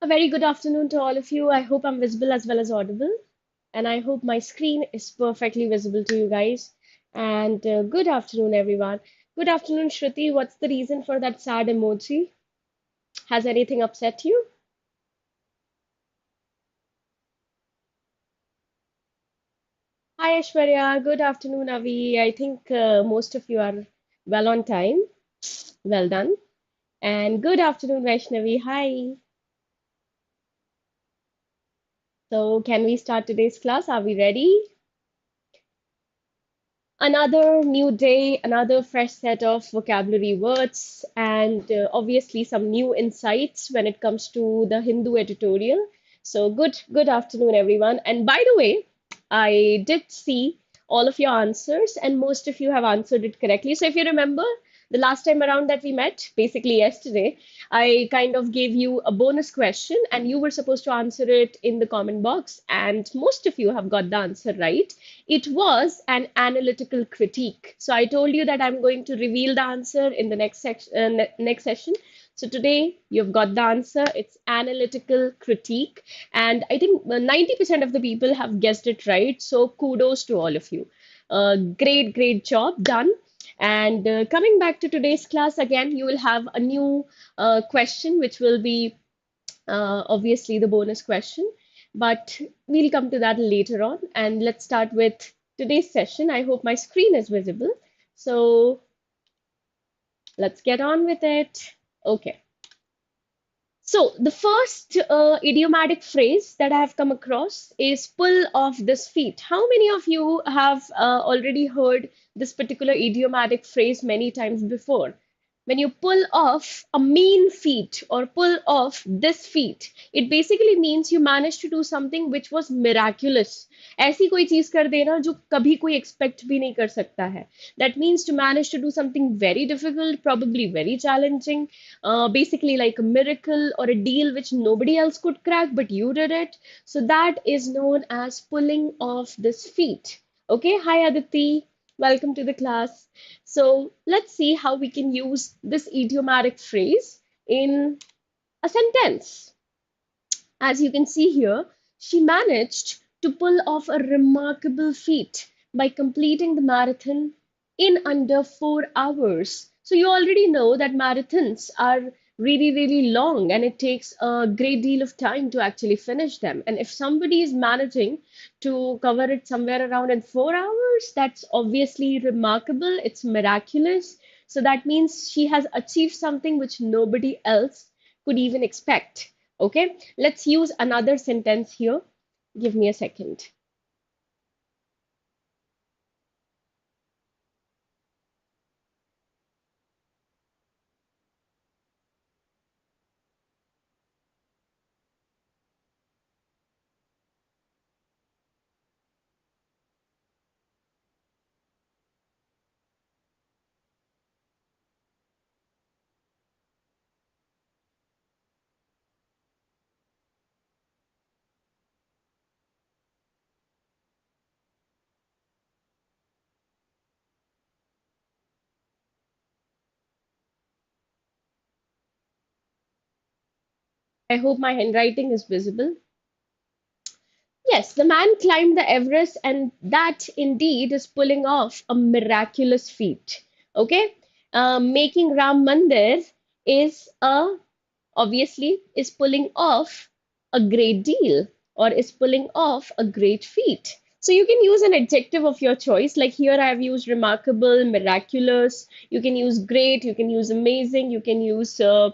A very good afternoon to all of you. I hope I'm visible as well as audible, and I hope my screen is perfectly visible to you guys. And good afternoon, everyone. Good afternoon, Shruti. What's the reason for that sad emoji? Has anything upset you? Hi, Aishwarya. Good afternoon, Avi. I think most of you are well on time. Well done. And good afternoon, Vaishnavi. Hi. So, can we start today's class? Are we ready? Another new day, another fresh set of vocabulary words, and obviously some new insights when it comes to the Hindu editorial. So good afternoon, everyone. And by the way, I did see all of your answers, and most of you have answered it correctly. So if you remember, the last time around that we met, basically yesterday, I kind of gave you a bonus question, and you were supposed to answer it in the comment box, and most of you have got the answer right. It was an analytical critique. So I told you that I'm going to reveal the answer in the next session. So today you've got the answer. It's analytical critique, and I think 90% of the people have guessed it right. So kudos to all of you. Great job done. And coming back to today's class again, you will have a new question, which will be obviously the bonus question, but we'll come to that later on. And let's start with today's session. I hope my screen is visible. So let's get on with it. Okay. So the first idiomatic phrase that I have come across is pull off this feat. How many of you have already heard this particular idiomatic phrase many times before? When you pull off a mean feat or pull off this feat, it basically means you managed to do something which was miraculous. ऐसी कोई चीज कर देना जो कभी कोई expect भी नहीं कर सकता है. That means to manage to do something very difficult, probably very challenging, basically like a miracle or a deal which nobody else could crack, but you did it. So that is known as pulling off this feat. Okay, hi Aditi, welcome to the class. So let's see how we can use this idiomatic phrase in a sentence. As you can see here, she managed to pull off a remarkable feat by completing the marathon in under 4 hours. So you already know that marathons are really long and it takes a great deal of time to actually finish them. And if somebody is managing to cover it somewhere around in 4 hours, that's obviously remarkable. It's miraculous. So that means she has achieved something which nobody else could even expect. Okay, let's use another sentence here. Give me a second. I hope my handwriting is visible. Yes, the man climbed the Everest, and that indeed is pulling off a miraculous feat. Okay, making Ram Mandir is obviously is pulling off a great deal or is pulling off a great feat. So you can use an adjective of your choice. Like here, I have used remarkable, miraculous. You can use great. You can use amazing. You can use uh,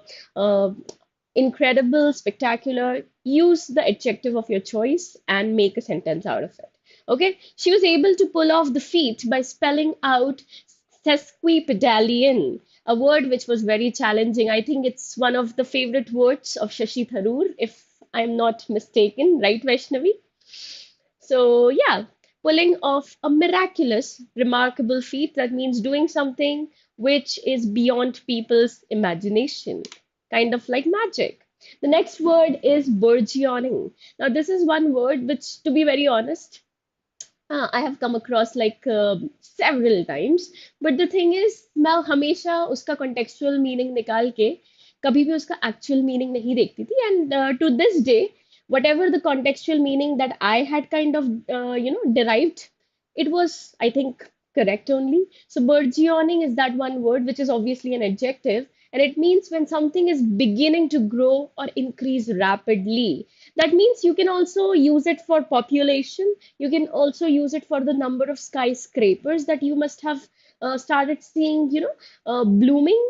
incredible, spectacular. Use the adjective of your choice and make a sentence out of it. Okay, she was able to pull off the feat by spelling out sesquipedalian, a word which was very challenging. I think it's one of the favorite words of Shashi Tharoor, if I'm not mistaken, right, Vaishnavi? So, yeah, pulling off a miraculous, remarkable feat, that means doing something which is beyond people's imagination, kind of like magic. The next word is burgeoning. Now, this is one word which, to be very honest, I have come across like several times. But the thing is, मैं हमेशा उसका contextual meaning निकाल के कभी भी उसका actual meaning नहीं देखती थी. And to this day, whatever the contextual meaning that I had kind of derived, it was, I think, correct only. So burgeoning is that one word which is obviously an adjective, and it means when something is beginning to grow or increase rapidly. That means you can also use it for population. You can also use it for the number of skyscrapers that you must have started seeing, blooming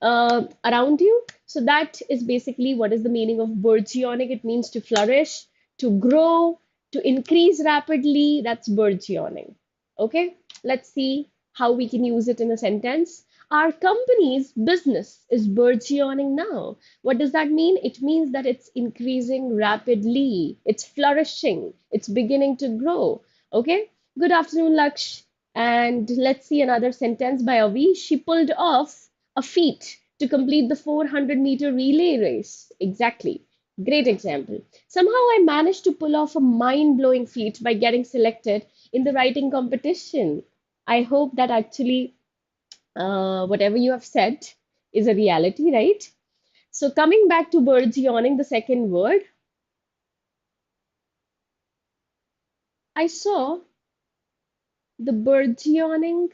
around you. So that is basically what is the meaning of burgeoning. It means to flourish, to grow, to increase rapidly. That's burgeoning. Okay, let's see how we can use it in a sentence. Our company's business is burgeoning now. What does that mean? It means that it's increasing rapidly, it's flourishing, it's beginning to grow. Okay, good afternoon, Laksh. And let's see another sentence by Avi. She pulled off a feat to complete the 400-meter relay race. Exactly. Great example. Somehow I managed to pull off a mind blowing feat by getting selected in the writing competition. I hope that actually whatever you have said is a reality, right? So, coming back to burgeoning, the second word, I saw the burgeoning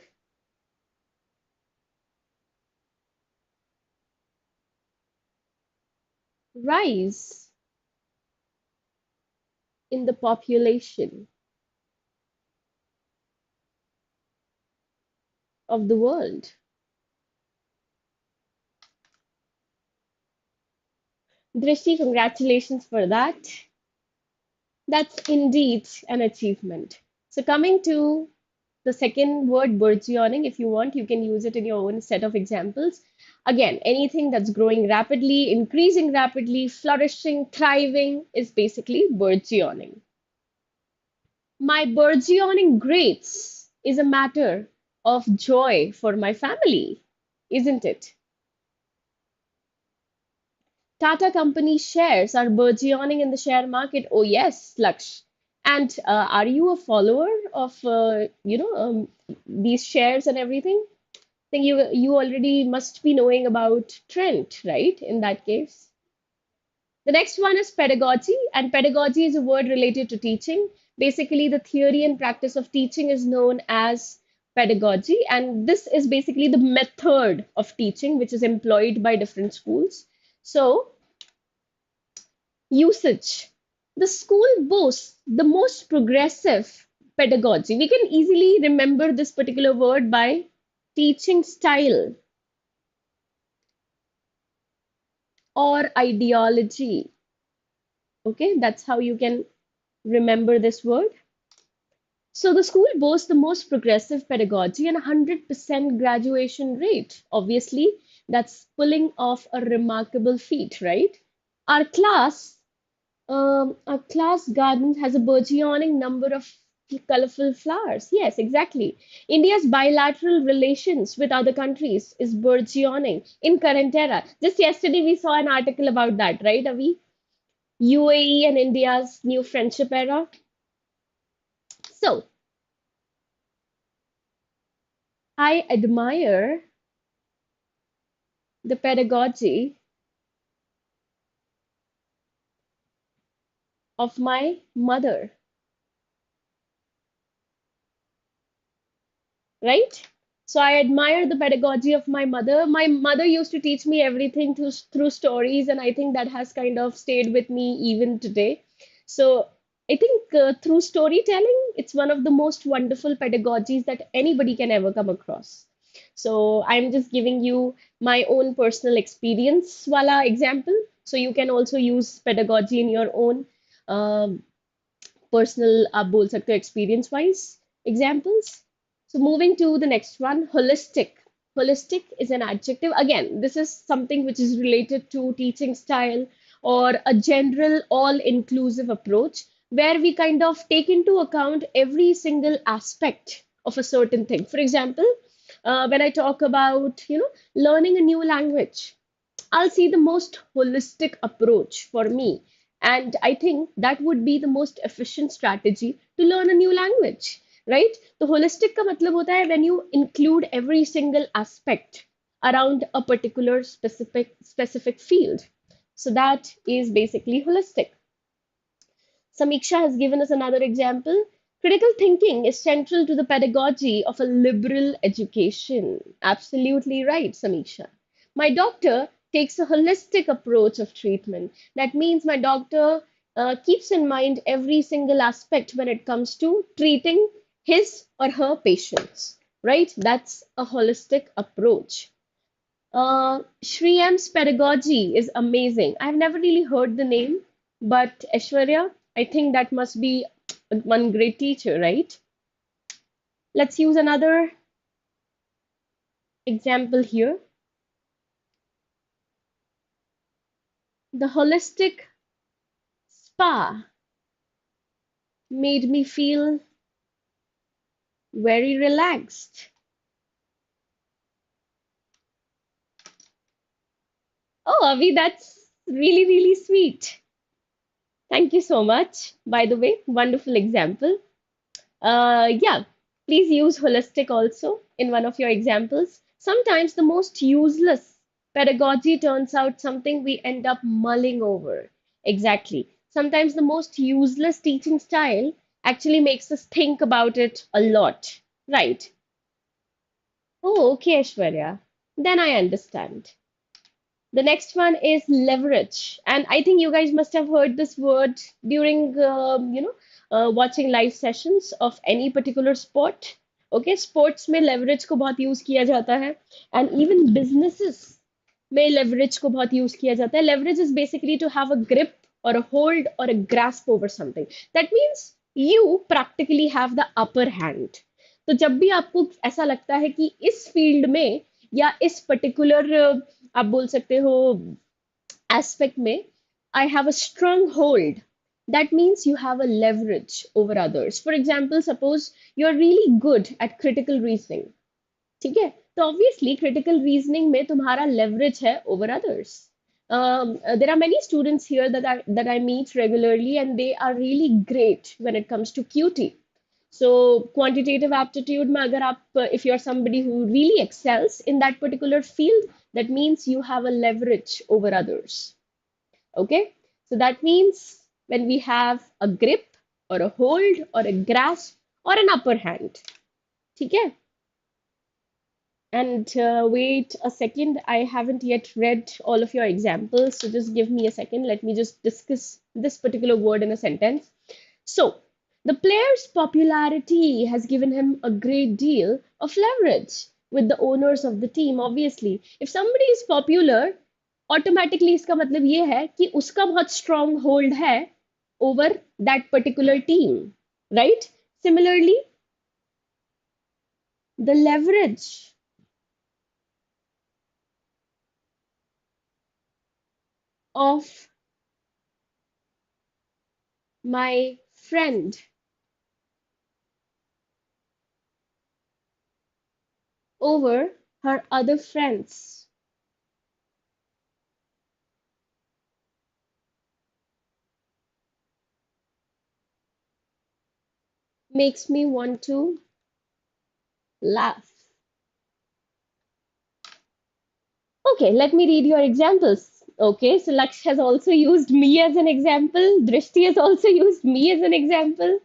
rise in the population of the world. Drishti, congratulations for that. That's indeed an achievement. So, coming to the second word, burgeoning, if you want, you can use it in your own set of examples. Again, anything that's growing rapidly, increasing rapidly, flourishing, thriving is basically burgeoning. My burgeoning grades is a matter of joy for my family, isn't it? Tata Company shares are burgeoning in the share market. Oh yes, Laksh. And are you a follower of these shares and everything? I think you already must be knowing about Trent, right? In that case. The next one is pedagogy, and pedagogy is a word related to teaching. Basically, the theory and practice of teaching is known as pedagogy, and this is basically the method of teaching which is employed by different schools. So, usage. The school boasts the most progressive pedagogy. We can easily remember this particular word by teaching style or ideology. Okay, that's how you can remember this word. So the school boasts the most progressive pedagogy and 100% graduation rate. Obviously, that's pulling off a remarkable feat, right? Our class our class garden has a burgeoning number of colorful flowers. Yes, exactly. India's bilateral relations with other countries is burgeoning in current era. Just yesterday, we saw an article about that, right, Avi? UAE and India's new friendship era. So, I admire the pedagogy of my mother, right? So I admire the pedagogy of my mother. My mother used to teach me everything through stories, and I think that has kind of stayed with me even today. So I think through storytelling, it's one of the most wonderful pedagogies that anybody can ever come across. So I'm just giving you my own personal experience, wala example. So you can also use pedagogy in your own um personal आप बोल सकते हो experience wise examples. So moving to the next one, holistic. Holistic is an adjective. Again, this is something which is related to teaching style or a general all-inclusive approach where we kind of take into account every single aspect of a certain thing. For example, when I talk about, learning a new language, I'll see the most holistic approach for me. And I think that would be the most efficient strategy to learn a new language, right? The holistic ka matlab hota hai when you include every single aspect around a particular specific field. So that is basically holistic. Samiksha has given us another example. Critical thinking is central to the pedagogy of a liberal education. Absolutely right, Samiksha. My doctor takes a holistic approach of treatment. That means my doctor keeps in mind every single aspect when it comes to treating his or her patients, right? That's a holistic approach. Shriyam's pedagogy is amazing. I've never really heard the name, but Aishwarya, I think that must be one great teacher, right? Let's use another example here. The holistic spa made me feel very relaxed. Oh, Avi, that's really, really sweet. Thank you so much. By the way, wonderful example. Yeah, please use holistic also in one of your examples. Sometimes the most useless pedagogy turns out something we end up mulling over. Exactly. Sometimes the most useless teaching style actually makes us think about it a lot. Right. Oh, okay, Ashwarya. Then I understand. The next one is leverage. And I think you guys must have heard this word during, watching live sessions of any particular sport. Okay, sports में leverage को बहुत use किया जाता है. And even businesses में leverage को बहुत use किया जाता है. Leverage is basically to have a grip or a hold or a grasp over something. That means you practically have the upper hand. तो जब भी आपको ऐसा लगता है कि इस फील्ड में या इस पर्टिकुलर आप बोल सकते हो एस्पेक्ट में I have a strong hold that means you have a leverage over others. For example, suppose you're really good at critical reasoning. ठीक है तो obviously critical reasoning में तुम्हारा leverage है over others. There are many students here that I meet regularly and they are really great when it comes to QT. So quantitative aptitude में अगर आप if you're somebody who really excels in that particular field, that means you have a leverage over others. Okay, so that means when we have a grip or a hold or a grasp or an upper hand. ठीक है? And wait a second, I haven't yet read all of your examples, so just give me a second. Let me just discuss this particular word in a sentence. So, the player's popularity has given him a great deal of leverage with the owners of the team, obviously. If somebody is popular, automatically इसका मतलब ये है कि उसका बहुत strong hold है over that particular team, right? Similarly, the leverage of my friend over her other friends makes me want to laugh. Okay, let me read your examples. Okay, so Laksh has also used me as an example. Drishti has also used me as an example.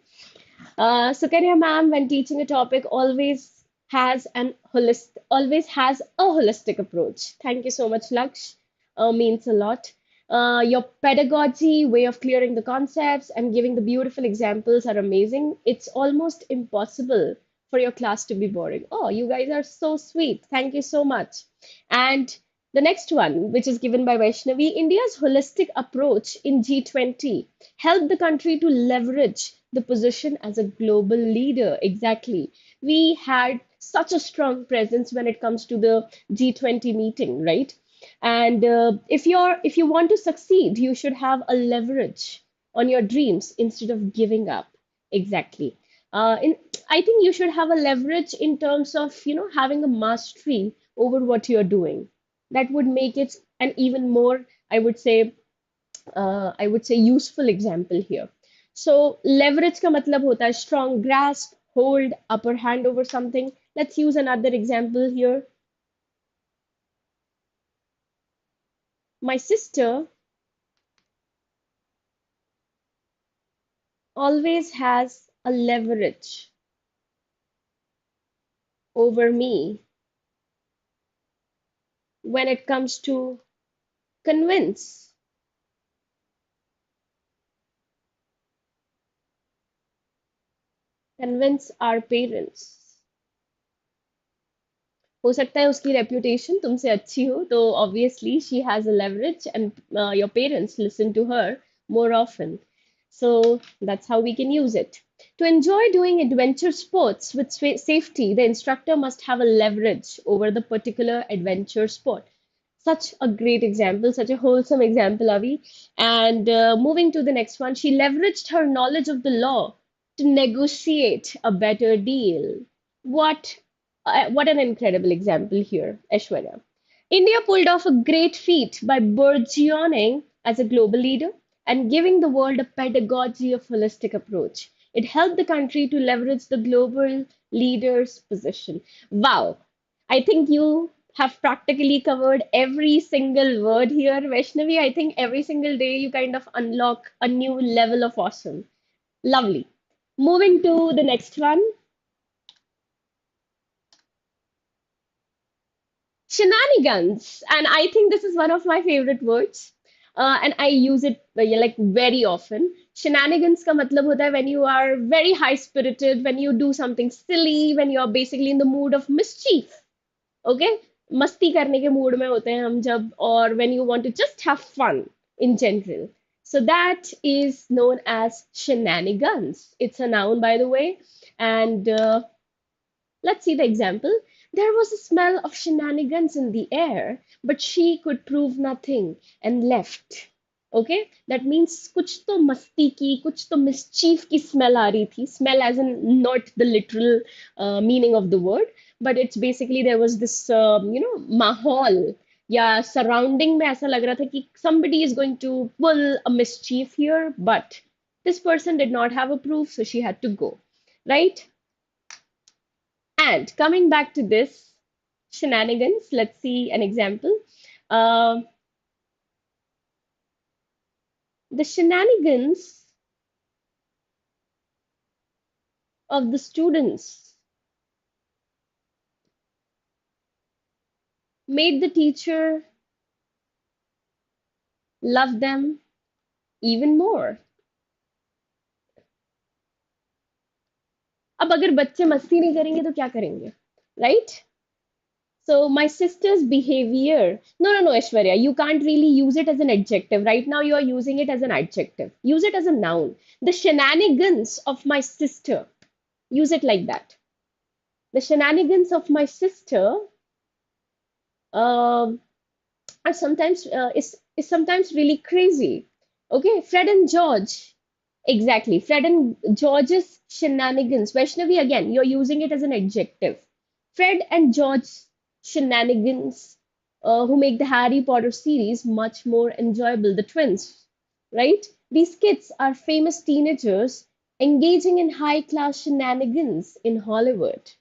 Sukanya ma'am, when teaching a topic, always has a holistic approach. Thank you so much, Laksh. Means a lot. Your pedagogy, way of clearing the concepts and giving the beautiful examples are amazing. It's almost impossible for your class to be boring. Oh, you guys are so sweet. Thank you so much. And the next one, which is given by Vaishnavi, India's holistic approach in G20 helped the country to leverage the position as a global leader. Exactly. We had such a strong presence when it comes to the G20 meeting, right? And if you want to succeed, you should have a leverage on your dreams instead of giving up. Exactly. I think you should have a leverage in terms of having a mastery over what you're doing. That would make it an even more, I would say useful example here. So leverage का मतलब होता है strong grasp, hold, upper hand over something. Let's use another example here. My sister always has a leverage over me when it comes to convince convince our parents. हो सकता है उसकी reputation तुमसे अच्छी हो तो obviously she has a leverage and your parents listen to her more often. So that's how we can use it. To enjoy doing adventure sports with safety, the instructor must have a leverage over the particular adventure sport. Such a great example, such a wholesome example, Avi. And moving to the next one, she leveraged her knowledge of the law to negotiate a better deal. What what an incredible example here, Aishwarya. India pulled off a great feat by burgeoning as a global leader and giving the world a pedagogy of holistic approach. It helped the country to leverage the global leader's position. Wow, I think you have practically covered every single word here, Vaishnavi. I think every single day you kind of unlock a new level of awesome. Lovely. Moving to the next one, shenanigans. And I think this is one of my favorite words. And I use it yeah, like very often. Shenanigans ka matlab hota hai when you are very high spirited, when you do something silly, when you are basically in the mood of mischief. Okay मस्ती करने के mood में होते हैं हम जब और when you want to just have fun in general so that is known as shenanigans. It's a noun, by the way. And let's see the example. There was a smell of shenanigans in the air, but she could prove nothing and left. Okay, that means कुछ तो मस्ती की, कुछ तो mischief की smell आ रही थी. Smell as in not the literal meaning of the word, but it's basically there was this माहौल या surrounding में ऐसा लग रहा था कि somebody is going to pull a mischief here, but this person did not have a proof, so she had to go. Right? And coming back to this shenanigans, let's see an example. Uh, the shenanigans of the students made the teacher love them even more. अब अगर बच्चे मस्ती नहीं करेंगे तो क्या करेंगे, right? So my sister's behavior. No, no, no, Aishwarya, you can't really use it as an adjective. Right now, you are using it as an adjective. Use it as a noun. The shenanigans of my sister. Use it like that. The shenanigans of my sister um are sometimes is sometimes really crazy. Okay, Fred and George. Exactly. Fred and George's shenanigans. Vaishnavi, again, you're using it as an adjective. Fred and George's shenanigans, who make the Harry Potter series much more enjoyable. The twins, right? These kids are famous teenagers engaging in high class shenanigans in Hollywood.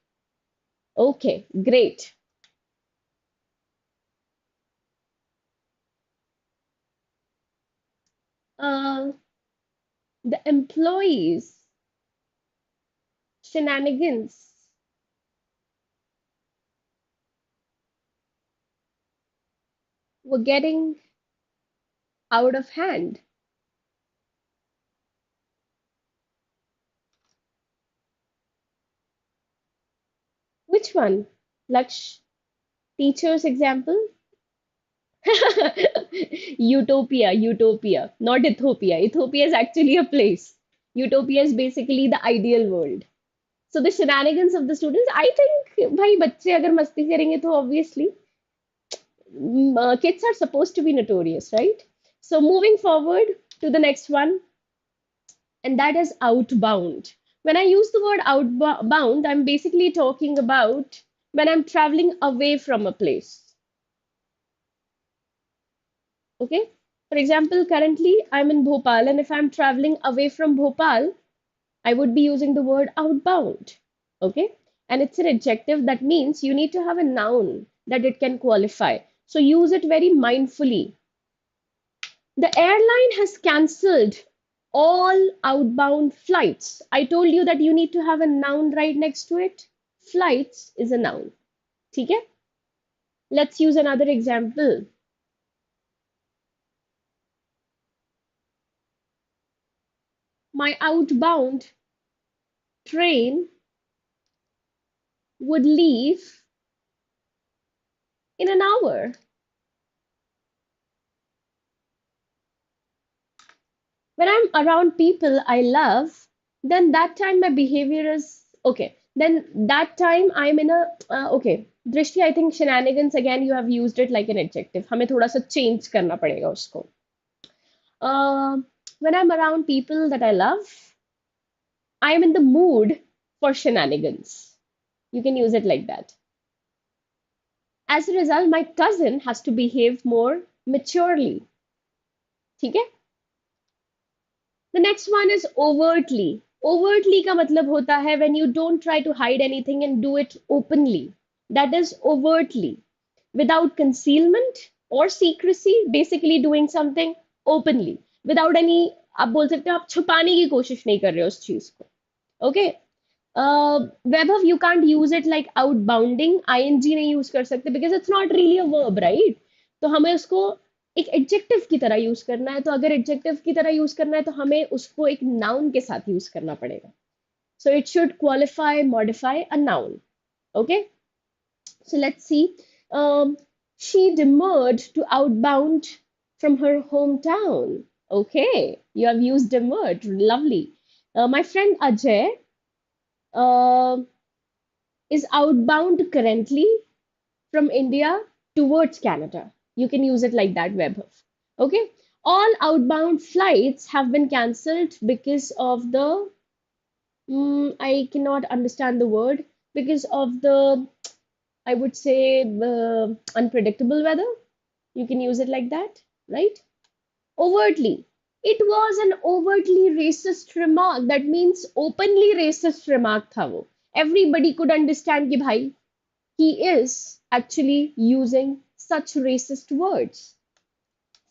Okay, great. Uh, the employees' shenanigans were getting out of hand. Which one? Laksh, teacher's example? Utopia, Utopia, not Ethiopia. Ethiopia is actually a place. Utopia is basically the ideal world. So the shenanigans of the students, I think, भाई बच्चे अगर मस्ती करेंगे तो obviously kids are supposed to be notorious, right? So moving forward to the next one, and that is outbound. When I use the word outbound, I'm basically talking about when I'm traveling away from a place. Okay. For example, currently I'm in Bhopal, and if I'm traveling away from Bhopal, I would be using the word outbound. Okay. And it's an adjective that means you need to have a noun that it can qualify. So use it very mindfully. The airline has cancelled all outbound flights. I told you that you need to have a noun right next to it. Flights is a noun. ठीक है? Let's use another example. My outbound train would leave in an hour. When I'm around people I love, then that time my behavior is okay. Then that time I'm in a okay. Drishti, I think shenanigans again you have used it like an adjective. हमें थोड़ा सा change करना पड़ेगा उसको. Uh, when I'm around people that I love, I am in the mood for shenanigans. You can use it like that. As a result, my cousin has to behave more maturely. ठीक है? The next one is overtly. Overtly का मतलब होता है when you don't try to hide anything and do it openly. That is overtly. Without concealment or secrecy, basically doing something openly. Without any, आप बोल सकते हो आप छुपाने की कोशिश नहीं कर रहे हो उस चीज को. Okay? Vaibhav, you can't use it like outbounding. ing नहीं use कर सकते because it's not really a verb, right? तो हमें उसको एक एडजेक्टिव की तरह यूज करना है. तो अगर एडजेक्टिव की तरह यूज करना है तो हमें उसको एक नाउन के साथ यूज करना पड़ेगा. So it should qualify, modify a noun. Okay? So let's see. She demurred to outbound from her hometown. Okay, you have used demurred. Lovely. My friend Ajay uh, is outbound currently from India towards Canada. You can use it like that, Webhoff. Okay. All outbound flights have been cancelled because of the, I cannot understand the word, because of the, I would say, the unpredictable weather. You can use it like that, right? Overtly. It was an overtly racist remark. That means openly racist remark था वो. Everybody could understand कि भाई he is actually using such racist words.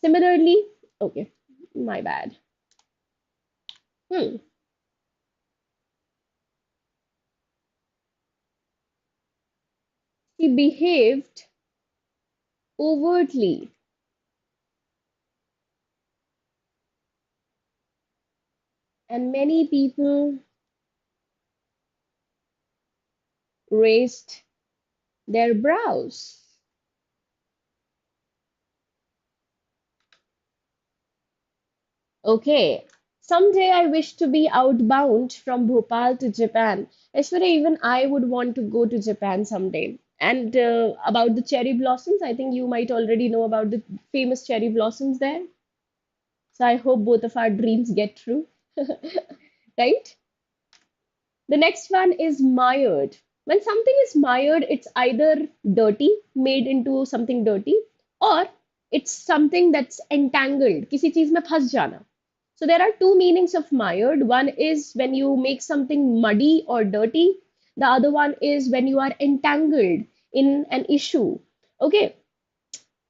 Similarly, okay, my bad. Hmm. He behaved overtly, and many people raised their brows. Okay, someday I wish to be outbound from Bhopal to Japan. Aishwarya, even I would want to go to Japan someday. And about the cherry blossoms, I think you might already know about the famous cherry blossoms there. So I hope both of our dreams get true. Right? The next one is mired. When something is mired, it's either dirty, made into something dirty, or it's something that's entangled. किसी चीज में फंस जाना. So there are two meanings of mired. One is when you make something muddy or dirty. The other one is when you are entangled in an issue. Okay.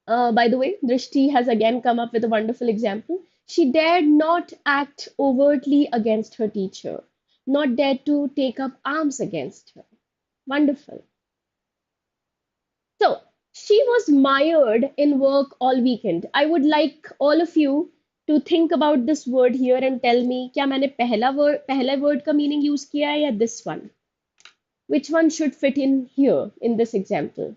By the way, Drishti has again come up with a wonderful example. She dared not act overtly against her teacher, not dared to take up arms against her. Wonderful. So, she was mired in work all weekend. I would like all of you to think about this word here and tell me, क्या मैंने पहला word का meaning use किया है या this one? Which one should fit in here in this example?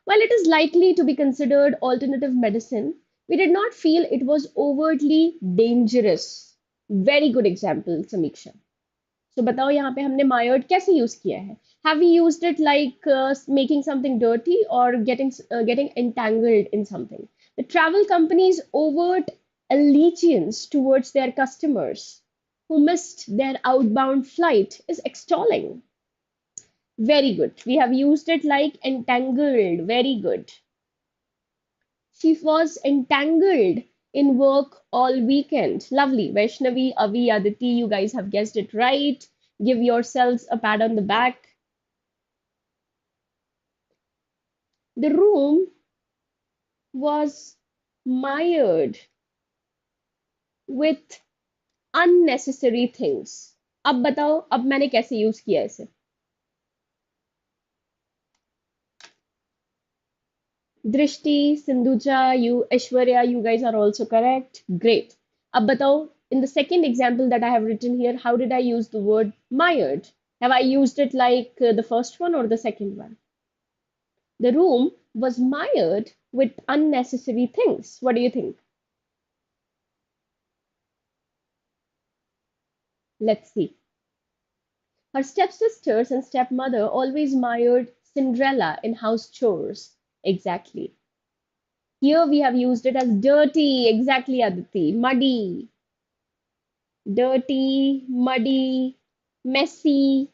While it is likely to be considered alternative medicine, we did not feel it was overtly dangerous. Very good example, Samiksha. So बताओ यहाँ पे हमने mired कैसे use किया है? Have we used it like making something dirty or getting entangled in something? The travel company's overt allegiance towards their customers who missed their outbound flight is extolling. Very good. We have used it like entangled. Very good. She was entangled in work all weekend. Lovely. Vaishnavi, Avi, Aditi, you guys have guessed it right. Give yourselves a pat on the back. The room was mired with unnecessary things. अब बताओ, अब मैंने कैसे use किया इसे? Drishti, Sindhuja, you, Aishwarya, you guys are also correct. Great. Ab batao, in the second example that I have written here, how did I use the word mired? Have I used it like the first one or the second one? The room was mired with unnecessary things. What do you think? Let's see. Her stepsisters and stepmother always mired Cinderella in house chores. Exactly. Here we have used it as dirty. Exactly, Aditi. Muddy. Dirty, muddy, messy.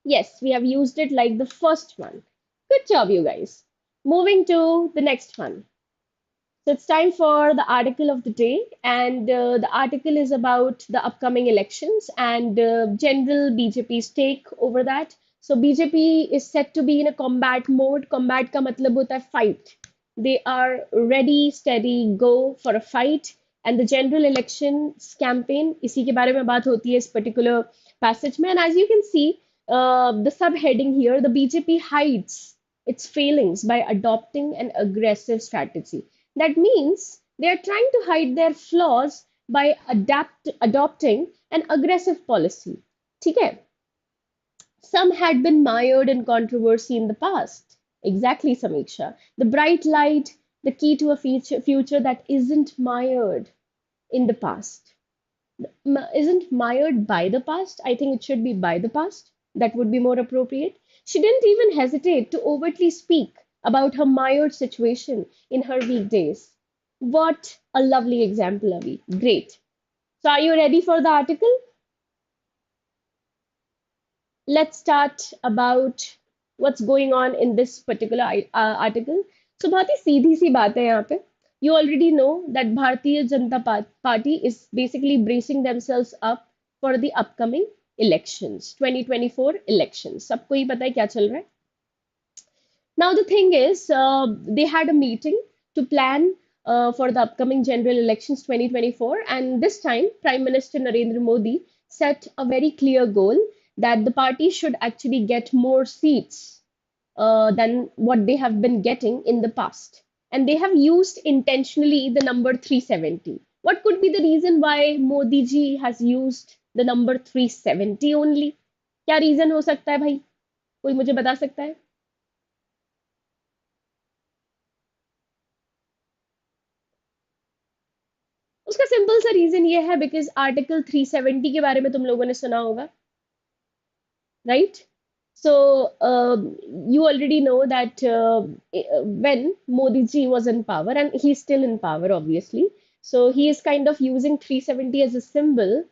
Yes, we have used it like the first one. Good job, you guys. Moving to the next one. So it's time for the article of the day, and the article is about the upcoming elections and general BJP's take over that. So BJP is set to be in a combat mode. Combat का मतलब होता है fight. They are ready, steady, go for a fight. And the general elections campaign, इसी के बारे में बात होती है इस particular passage में. And as you can see, the subheading here, the BJP hides its failings by adopting an aggressive strategy. That means they are trying to hide their flaws by adopting an aggressive policy. ठीक है? Some had been mired in controversy in the past. Exactly, Samiksha. The bright light, the key to a future that isn't mired in the past. Isn't mired by the past. I think it should be by the past. That would be more appropriate. She didn't even hesitate to overtly speak about her mired situation in her weekdays. What a lovely example, Avi. Great. So, are you ready for the article? Let's start about what's going on in this particular article. So, बहुत ही सीधी सी बात है यहाँ पे. You already know that Bharatiya Janata Party is basically bracing themselves up for the upcoming elections, 2024 elections. सबको ही पता है क्या चल रहा है. Now, the thing is, they had a meeting to plan for the upcoming general elections 2024, and this time, Prime Minister Narendra Modi set a very clear goal that the party should actually get more seats than what they have been getting in the past. And they have used intentionally the number 370. What could be the reason why Modi ji has used the number 370 only? क्या reason हो सकता है भाई? कोई मुझे बता सकता है? उसका सिंपल सा रीजन ये है बिकॉज आर्टिकल 370 के बारे में तुम लोगों ने सुना होगा, right? So you already know that when Modi ji was in power, and he's still in power, obviously, so he is kind of using 370 as a symbol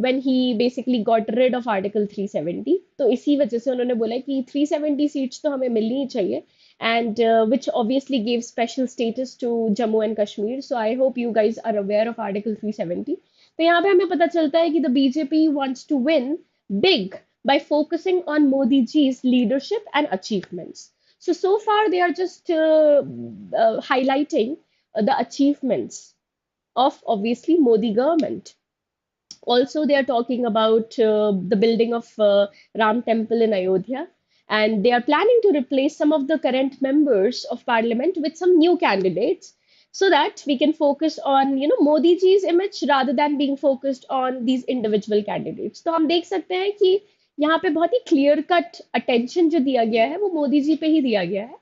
when he basically got rid of Article 370. तो इसी वजह से उन्होंने बोला कि 370 seats तो हमें मिलनी ही चाहिए, and which obviously gave special status to Jammu and Kashmir. So I hope you guys are aware of Article 370. तो यहाँ पे हमें पता चलता है कि the BJP wants to win big by focusing on Modi ji's leadership and achievements. So far they are just highlighting the achievements of obviously Modi government. Also, they are talking about the building of Ram Temple in Ayodhya, and they are planning to replace some of the current members of parliament with some new candidates so that we can focus on Modi ji's image rather than being focused on these individual candidates. तो हम देख सकते हैं कि यहाँ पे बहुत ही clear cut attention जो दिया गया है वो मोदी जी पे ही दिया गया है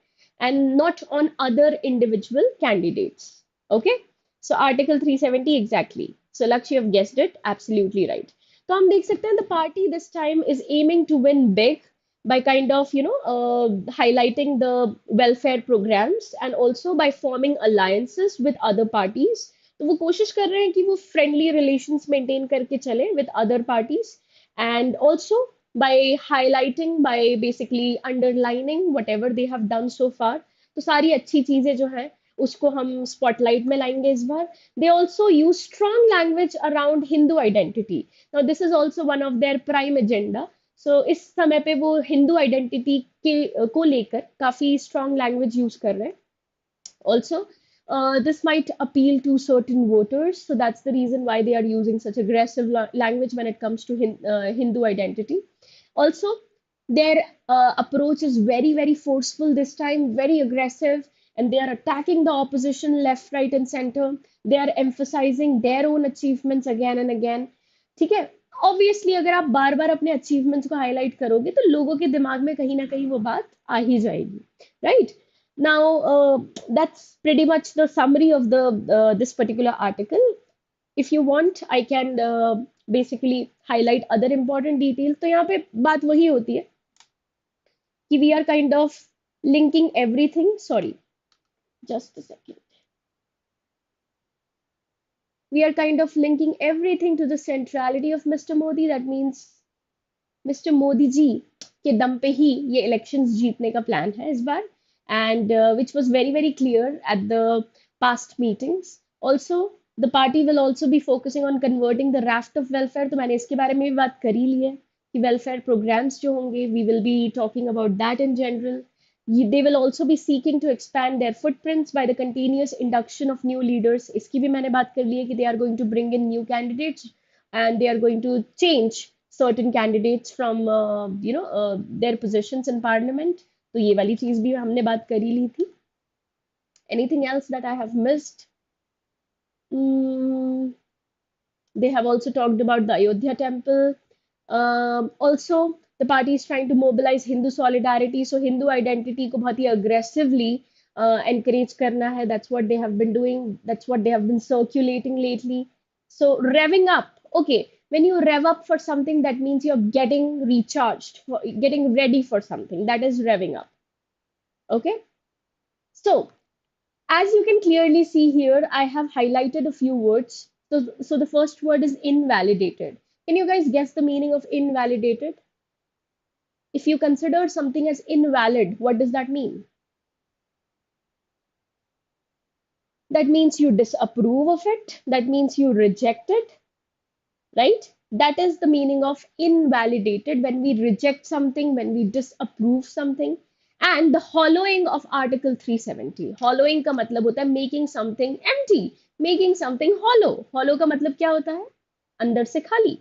and not on other individual candidates. Okay, so article 370 exactly. So Laksh, you have guessed it absolutely right. तो हम देख सकते हैं the party this time is aiming to win big by kind of highlighting the welfare programs and also by forming alliances with other parties. तो वो कोशिश कर रहे हैं कि वो friendly relations maintain करके चले with other parties, and also by highlighting, by basically underlining whatever they have done so far. तो सारी अच्छी चीजें जो हैं उसको हम स्पॉटलाइट में लाएंगे इस बार. They also use strong language around Hindu identity. Now this is also one of their prime agenda. So इस समय पे वो हिंदू आइडेंटिटी के को लेकर काफी स्ट्रॉन्ग लैंग्वेज यूज कर रहे हैं. Also, this might appeal to certain voters. So that's the reason why they are using such aggressive language when it comes to Hindu identity. Also, their approach is very, very forceful this time, very aggressive, and they are attacking the opposition left, right, and center. They are emphasizing their own achievements again and again. ठीक है, obviously अगर आप बार बार अपने achievements को highlight करोगे तो लोगों के दिमाग में कहीं ना कहीं वो बात आ ही जाएगी, right? Now, that's pretty much the summary of the this particular article. If you want, I can basically highlight other important details. तो यहाँ पे बात वही होती है कि we are kind of linking everything. Sorry, just a second. We are kind of linking everything to the centrality of Mr. Modi. That means mister Modi ji के दम पे ही ये इलेक्शंस जीतने का प्लान है इस बार, and which was very very clear at the past meetings. Also the party will also be focusing on converting the raft of welfare. तो मैंने इसके बारे में भी बात कर ही ली है कि वेलफेयर प्रोग्राम्स जो होंगे, we will be talking about that in general. They will also be seeking to expand their footprints by the continuous induction of new leaders. इसकी भी मैंने बात कर ली है कि they are going to bring in new candidates and they are going to change certain candidates from their positions in parliament. तो ये वाली चीज भी हमने बात कर ही ली थी. Anything else that I have missed? Mm, they have also talked about the Ayodhya temple. Also, the party is trying to mobilize Hindu solidarity. So Hindu identity को बहुत ही aggressively encourage करना है. That's what they have been doing. That's what they have been circulating lately. So revving up. Okay, when you rev up for something, that means you're getting recharged, getting ready for something. That is revving up. Okay. So as you can clearly see here, I have highlighted a few words. So the first word is invalidated. Can you guys guess the meaning of invalidated? If you consider something as invalid, what does that mean? That means you disapprove of it. That means you reject it, right? That is the meaning of invalidated, when we reject something, when we disapprove something. And the hollowing of Article 370. Hollowing का मतलब होता है making something empty, making something hollow. Hollow का मतलब क्या होता है? अंदर से खाली,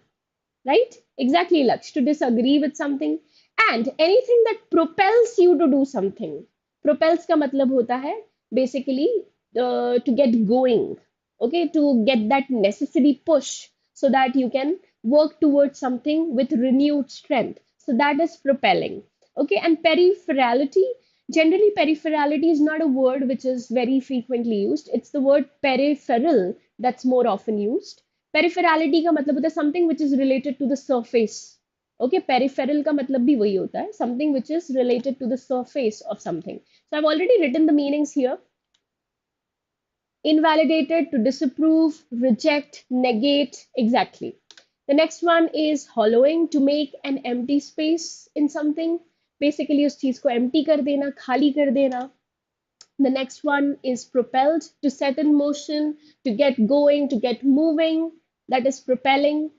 right? Exactly, Laksh, to disagree with something. And anything that propels you to do something. Propels का मतलब होता है basically to get going, okay, to get that necessary push so that you can work towards something with renewed strength. So that is propelling. Okay, and peripherality. Generally, peripherality is not a word which is very frequently used. It's the word peripheral that's more often used. Peripherality का मतलब होता है something which is related to the surface. Okay, peripheral का मतलब भी वही होता है, something which is related to the surface of something. So I've already written the meanings here. Invalidated, to disapprove, reject, negate, exactly. The next one is hollowing, to make an empty space in something. Basically उस चीज को empty कर देना, खाली कर देना. The next one is propelled, to set in motion, to get going, to get moving. That is propelling.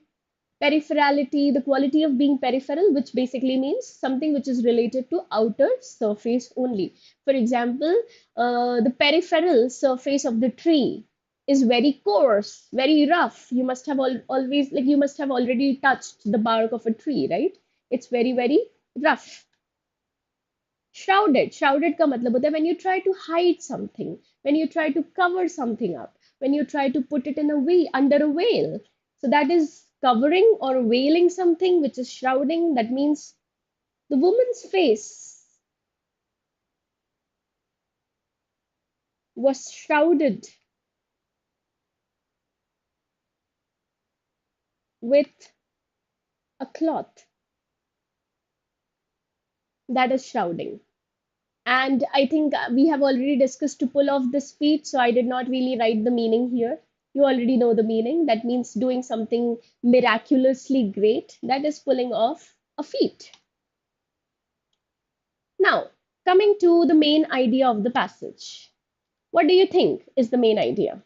Peripherality, the quality of being peripheral, which basically means something which is related to outer surface only. For example, the peripheral surface of the tree is very coarse, very rough. You must have always, like, you must have already touched the bark of a tree, right? It's very, very rough. Shrouded. Shrouded का मतलब होता है when you try to hide something, when you try to cover something up, when you try to put it in a way under a veil. So that is covering or veiling something, which is shrouding. That means the woman's face was shrouded with a cloth. That is shrouding. And I think we have already discussed to pull off this feat, so I did not really write the meaning here. You already know the meaning. That means doing something miraculously great. That is pulling off a feat. Now, coming to the main idea of the passage. What do you think is the main idea?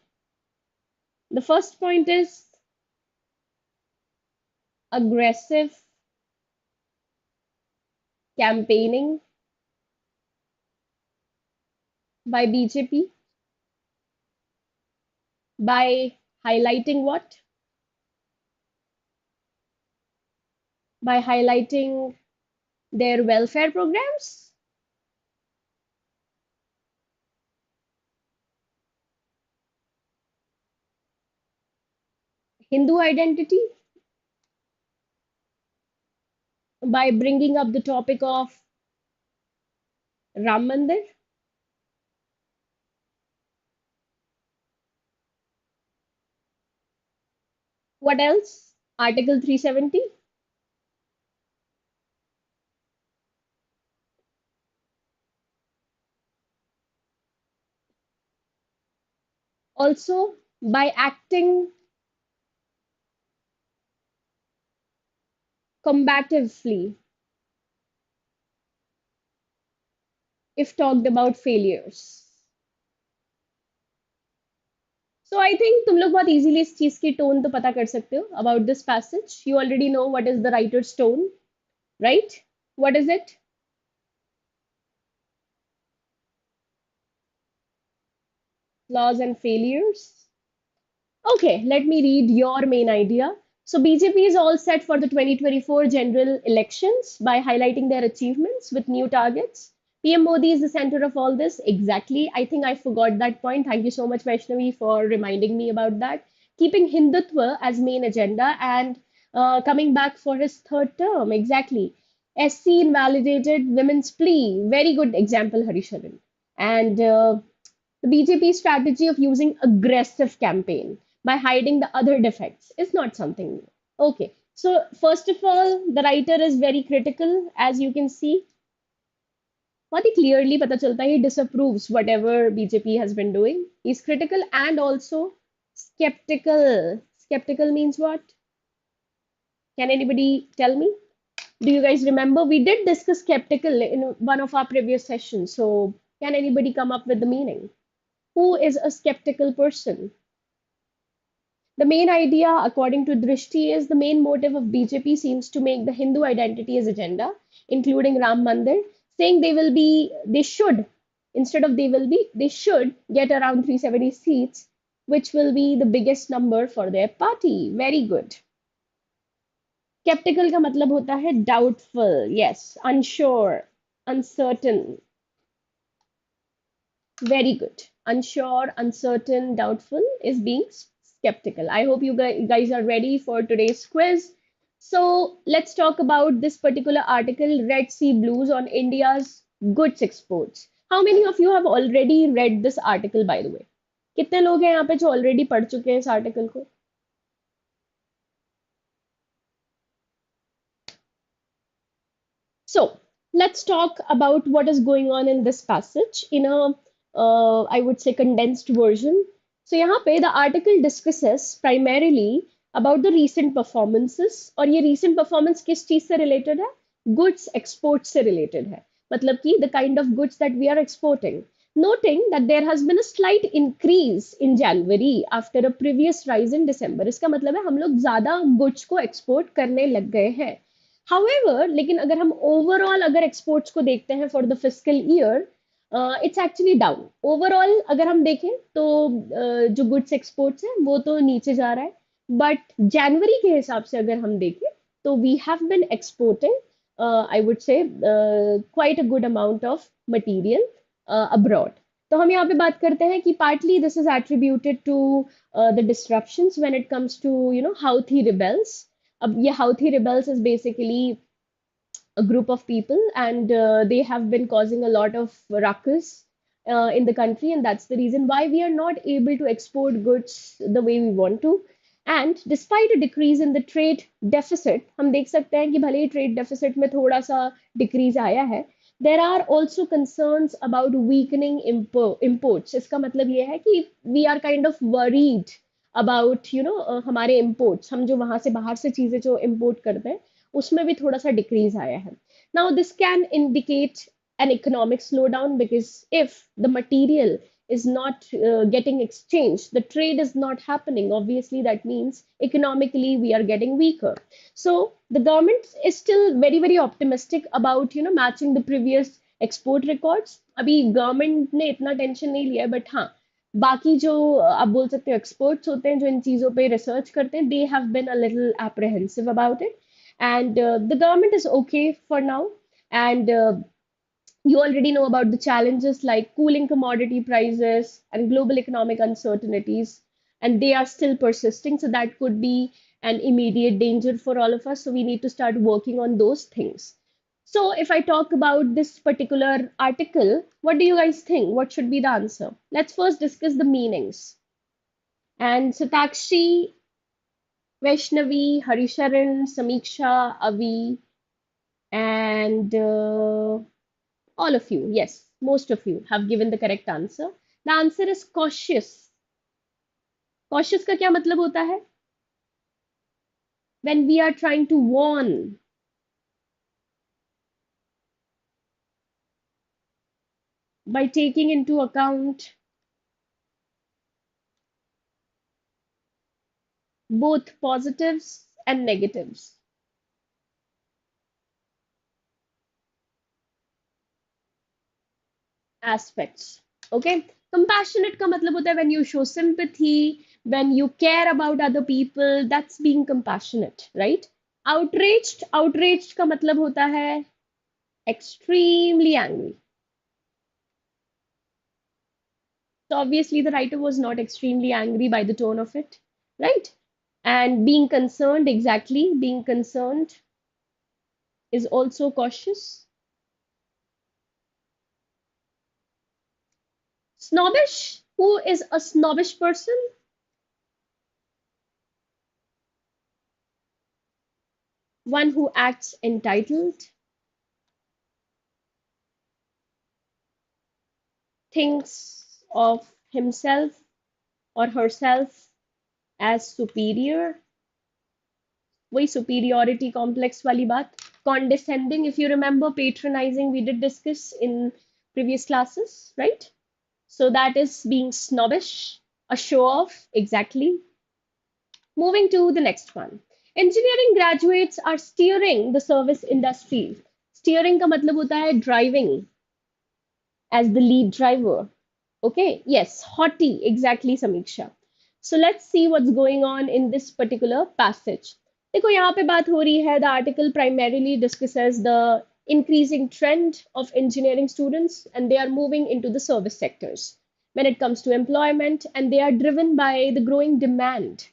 The first point is aggressive campaigning by BJP. By highlighting what? By highlighting their welfare programs, Hindu identity, by bringing up the topic of Ram Mandir. What else? Article 370. Also, by acting combatively if talked about failures. So I think तुम लोग बहुत easily इस चीज की tone तो पता कर सकते हो about this passage. You already know what is the writer's tone, right? What is it? Flaws and failures. Okay, let me read your main idea. So BJP is all set for the 2024 general elections by highlighting their achievements with new targets. PM Modi is the center of all this. Exactly. I think I forgot that point. Thank you so much, Vaishnavi, for reminding me about that. Keeping Hindutva as main agenda and coming back for his third term. Exactly. SC invalidated women's plea. Very good example, Harisharan. And the BJP strategy of using aggressive campaign by hiding the other defects is not something new. Okay, so first of all, the writer is very critical, as you can see. बहुत ही clearly पता चलता है he disapproves whatever BJP has been doing. He's critical and also skeptical. Skeptical means what? Can anybody tell me? Do you guys remember? We did discuss skeptical in one of our previous sessions. So, can anybody come up with the meaning? Who is a skeptical person? The main idea, according to Drishti, is the main motive of BJP seems to make the Hindu identity as agenda, including Ram Mandir, saying they should, instead of they will be, they should get around 370 seats, which will be the biggest number for their party. Very good. Skeptical का मतलब होता है doubtful, yes, unsure, uncertain. Very good. Unsure, uncertain, doubtful is being skeptical. I hope you guys are ready for today's quiz. So let's talk about this particular article, Red Sea Blues on India's goods exports. How many of you have already read this article, by the way? कितने लोग हैं यहाँ पे जो already पढ़ चुके हैं इस article को? So let's talk about what is going on in this passage in a, I would say, condensed version. So यहाँ पे the article discusses primarily about the recent performances और ये recent performance किस चीज से related है? Goods export से related है. मतलब कि the kind of goods that we are exporting. Noting that there has been a slight increase in January after a previous rise in December. इसका मतलब है हम लोग ज्यादा goods को export करने लग गए हैं. However, लेकिन अगर हम ओवरऑल अगर एक्सपोर्ट्स को देखते हैं for the fiscal year it's actually down overall अगर हम देखें तो जो गुड्स एक्सपोर्ट्स हैं वो तो नीचे जा रहा है बट जनवरी के हिसाब से अगर हम देखें तो we have been exporting I would say quite a good amount of material abroad तो हम यहाँ पे बात करते हैं कि partly this is attributed to the disruptions when it comes to you know Houthi rebels अब ये Houthi rebels is basically a group of people and they have been causing a lot of ruckus in the country and that's the reason why we are not able to export goods the way we want to and despite a decrease in the trade deficit हम देख सकते हैं कि भले ही trade deficit में थोड़ा सा decrease आया है there are also concerns about weakening imports इसका मतलब ये है कि we are kind of worried about you know हमारे imports हम जो वहां से बाहर से चीजें जो import करते हैं उसमें भी थोड़ा सा डिक्रीज आया है now this can indicate an economic slowdown because if the material is not getting exchanged the trade is not happening obviously that means economically we are getting weaker so the government is still very optimistic about you know matching the previous export records अभी government ने इतना tension नहीं लिया है but हाँ बाकी जो आप बोल सकते हो एक्सपर्ट्स होते हैं जो इन चीज़ों पे रिसर्च करते हैं, they have been a little apprehensive about it, and the government is okay for now, and you already know about the challenges like cooling commodity prices and global economic uncertainties, and they are still persisting, so that could be an immediate danger for all of us, so we need to start working on those things. So, if I talk about this particular article, what do you guys think? What should be the answer? Let's first discuss the meanings. And Satakshi, Vaishnavi, Harisharan, Samiksha, Avi, and all of you, yes, most of you have given the correct answer. The answer is cautious. Cautious का क्या मतलब होता है? When we are trying to warn by taking into account both positives and negatives. Aspects. Okay, compassionate का मतलब होता है when you show sympathy, when you care about other people, that's being compassionate, right? Outraged का मतलब होता है extremely angry. So obviously the writer was not extremely angry by the tone of it, right? And being concerned, exactly, being concerned is also cautious. Snobbish, who is a snobbish person? One who acts entitled, thinks of himself or herself as superior. वही superiority complex वाली बात. Condescending, if you remember, patronizing, we did discuss in previous classes, right? So that is being snobbish, a show off, exactly. Moving to the next one. Engineering graduates are steering the service industry. Steering का मतलब होता है driving as the lead driver. Okay, yes, haughty, exactly, Samiksha. So let's see what's going on in this particular passage. देखो यहाँ पे बात हो रही है, the article primarily discusses the increasing trend of engineering students and they are moving into the service sectors when it comes to employment, and they are driven by the growing demand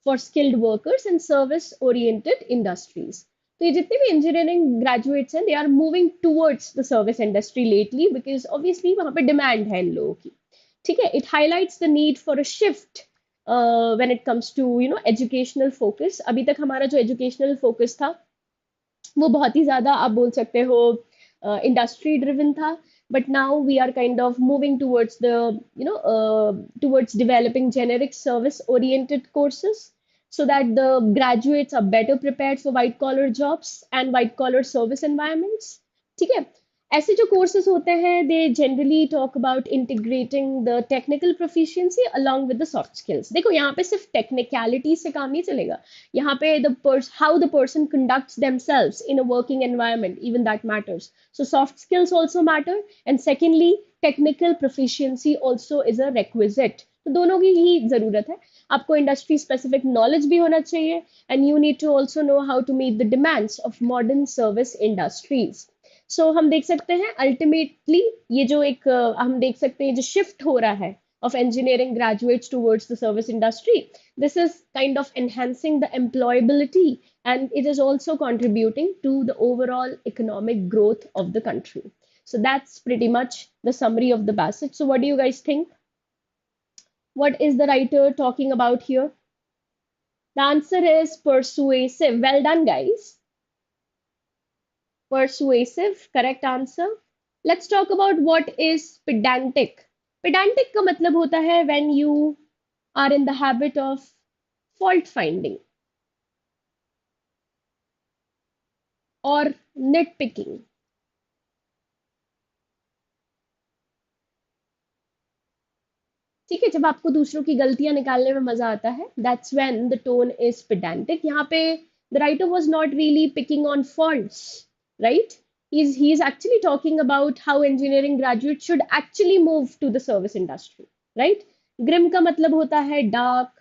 for skilled workers and service oriented industries. तो ये जितने भी engineering graduates हैं, they are moving towards the service industry lately because obviously वहाँ पे demand है इन लोगों की. ठीक है, it highlights the need for a shift when it comes to educational focus. अभी तक हमारा जो एजुकेशनल फोकस था वो बहुत ही ज़्यादा आप बोल सकते हो इंडस्ट्री ड्रिवन था, but now we are kind of moving towards the towards developing generic service oriented courses so that the graduates are better prepared for white collar jobs and white collar service environments. ठीक है, ऐसे जो courses होते हैं they generally talk about integrating the technical proficiency along with the soft skills. देखो यहाँ पे सिर्फ टेक्निकलिटी से काम नहीं चलेगा, यहाँ पे the how the person conducts themselves in a working environment, even that matters. So soft skills also matter, and secondly technical proficiency also is a requisite. तो दोनों की ही जरूरत है. आपको इंडस्ट्री स्पेसिफिक नॉलेज भी होना चाहिए, and you need to also know how to meet the demands of modern service industries. So हम देख सकते हैं अल्टीमेटली ये जो एक हम देख सकते हैं जो शिफ्ट हो रहा है of engineering graduates towards the service industry, this is kind of enhancing the employability and it is also contributing to the overall economic growth of the country. So that's pretty much the summary of the passage. So what do you guys think? What is the writer talking about here? The answer is persuasive. Well done, guys. Persuasive, correct answer. Let's talk about what is pedantic. Pedantic का मतलब होता है when you are in the habit of fault finding or nitpicking. ठीक है, जब आपको दूसरों की गलतियां निकालने में मजा आता है, that's when the tone is pedantic. यहाँ पे the writer was not really picking on faults, right? He's actually talking about how engineering graduates should actually move to the service industry, right? Grim का मतलब होता है dark,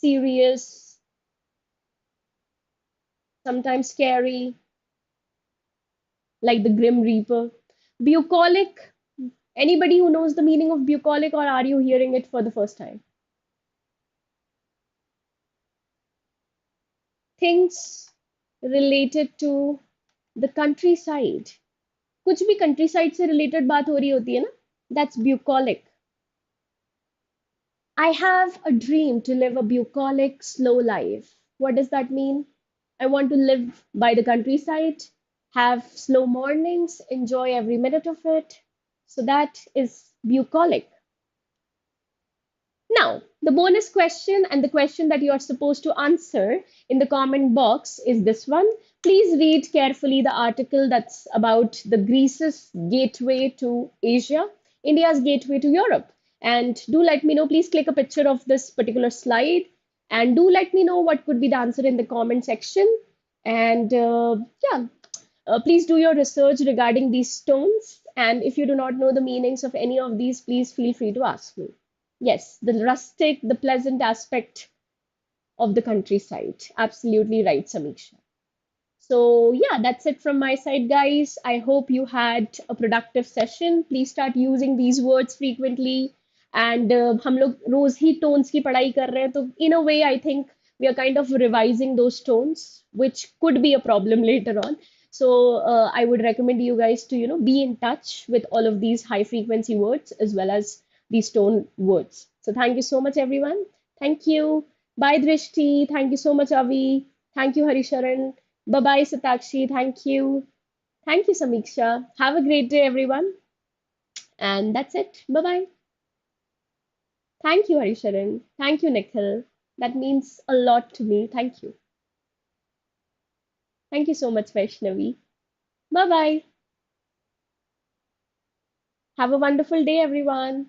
serious, sometimes scary, like the Grim Reaper. Bucolic, anybody who knows the meaning of bucolic, or are you hearing it for the first time? Things related to the countryside. कुछ भी countryside से related बात हो रही होती है ना? That's bucolic. I have a dream to live a bucolic, slow life. What does that mean? I want to live by the countryside, have slow mornings, enjoy every minute of it. So that is bucolic. Now, the bonus question and the question that you are supposed to answer in the comment box is this one. Please read carefully the article that's about the Greece's gateway to Asia, India's gateway to Europe. And do let me know, please click a picture of this particular slide and do let me know what could be the answer in the comment section. And yeah, please do your research regarding these stones. And if you do not know the meanings of any of these, please feel free to ask me. Yes, the rustic, the pleasant aspect of the countryside. Absolutely right, Samiksha. So, yeah, that's it from my side, guys. I hope you had a productive session. Please start using these words frequently. And हम लोग रोज ही tones की पढ़ाई कर रहे हैं, तो in a way, I think we are kind of revising those tones, which could be a problem later on. So, I would recommend you guys to, be in touch with all of these high frequency words as well as these tone words. So, thank you so much, everyone. Thank you. Bye, Drishti. Thank you so much, Avi. Thank you, Harisharan. Bye bye, Satakshi. Thank you. Thank you, Samiksha. Have a great day, everyone. And that's it. Bye bye. Thank you, Harisharan. Thank you, Nikhil. That means a lot to me. Thank you. Thank you so much, Vaishnavi. Bye bye. Have a wonderful day, everyone.